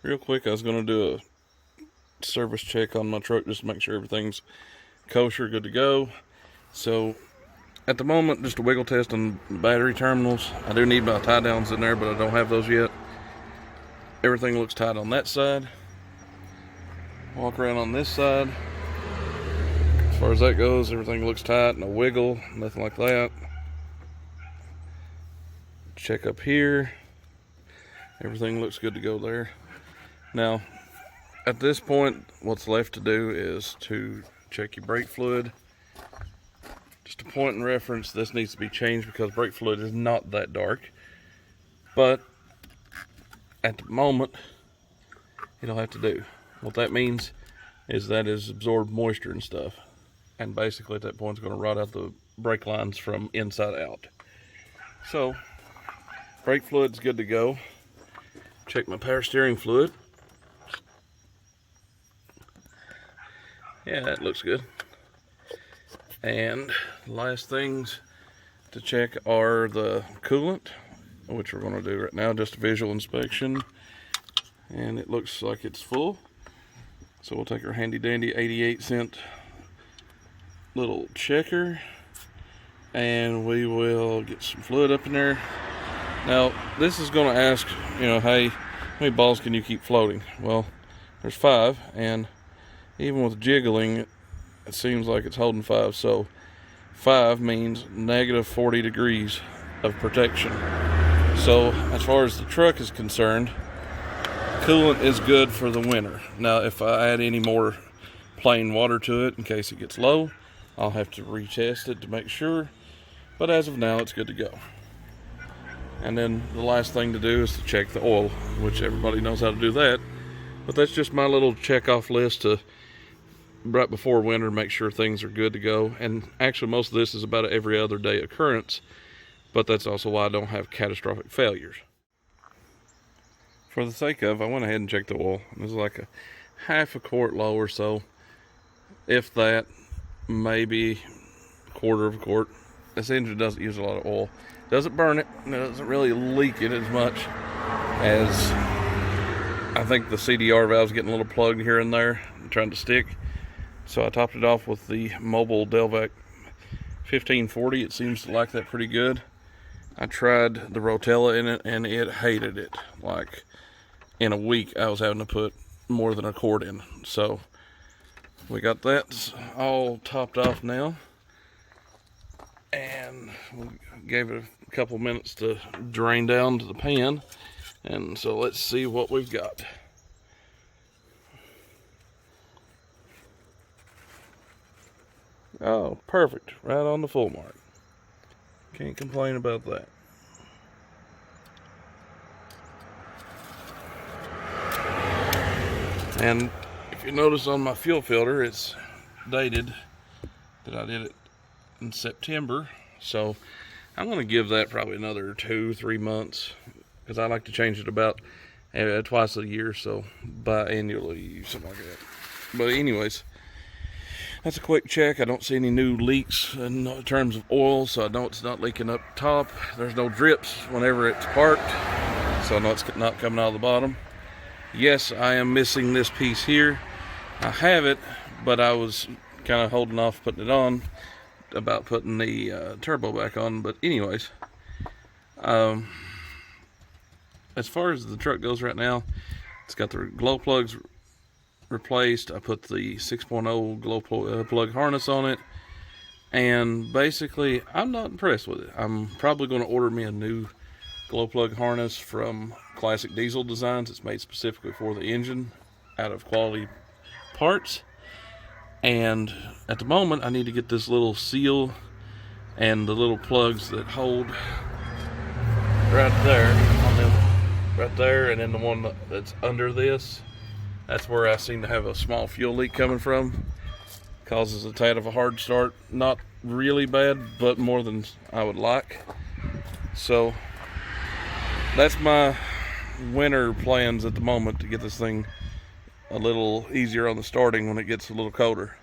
Real quick, I was going to do a service check on my truck just to make sure everything's kosher, good to go. So at the moment, just a wiggle test on the battery terminals. I do need my tie downs in there, but I don't have those yet. Everything looks tight on that side. Walk around on this side. As far as that goes, everything looks tight, no wiggle, nothing like that. Check up here. Everything looks good to go there. Now, at this point, what's left to do is to check your brake fluid. Just a point in reference, this needs to be changed because brake fluid is not that dark. But at the moment, it'll have to do. What that means is that it's absorbed moisture and stuff. And basically at that point, it's going to rot out the brake lines from inside out. So, brake fluid's good to go. Check my power steering fluid. Yeah, that looks good. And last things to check are the coolant, which we're going to do right now, just a visual inspection. And it looks like it's full. So we'll take our handy dandy 88-cent little checker and we will get some fluid up in there. Now, this is going to ask, hey, how many balls can you keep floating? Well, there's 5, and even with jiggling, it seems like it's holding 5. So 5 means negative 40 degrees of protection. So as far as the truck is concerned, coolant is good for the winter. Now, if I add any more plain water to it in case it gets low, I'll have to retest it to make sure. But as of now, it's good to go. And then the last thing to do is to check the oil, which everybody knows how to do that. But that's just my little check-off list to right before winter, make sure things are good to go. And actually, most of this is about an every other day occurrence, but that's also why I don't have catastrophic failures. For the sake of, I went ahead and checked the oil. It was like a half a quart low or so, if that, maybe a quarter of a quart. This engine doesn't use a lot of oil. Doesn't burn it, and it doesn't really leak it as much as I think the CDR valve's getting a little plugged here and there, trying to stick. So I topped it off with the Mobile Delvac 1540. It seems to like that pretty good. I tried the Rotella in it, and it hated it. Like, in a week, I was having to put more than a quart in. So we got that all topped off now. And we gave it a couple minutes to drain down to the pan. And so let's see what we've got. Oh, perfect. Right on the full mark. Can't complain about that. And if you notice on my fuel filter, it's dated that I did it in September. So I'm going to give that probably another 2-3 months because I like to change it about twice a year, so biannually, something like that. But anyways, that's a quick check. I don't see any new leaks in terms of oil, so I know it's not leaking up top. There's no drips whenever it's parked, so I know it's not coming out of the bottom. Yes, I am missing this piece here. I have it, but I was kind of holding off putting it on, about putting the turbo back on. But anyways, as far as the truck goes right now, it's got the glow plugs replaced. I put the 6.0 glow plug harness on it, and basically I'm not impressed with it. I'm probably going to order me a new glow plug harness from Classic Diesel Designs. It's made specifically for the engine out of quality parts. And at the moment I need to get this little seal and the little plugs that hold right there on them, right there, and then the one that's under this. That's where I seem to have a small fuel leak coming from. Causes a tad of a hard start. Not really bad, but more than I would like. So that's my winter plans at the moment, to get this thing a little easier on the starting when it gets a little colder.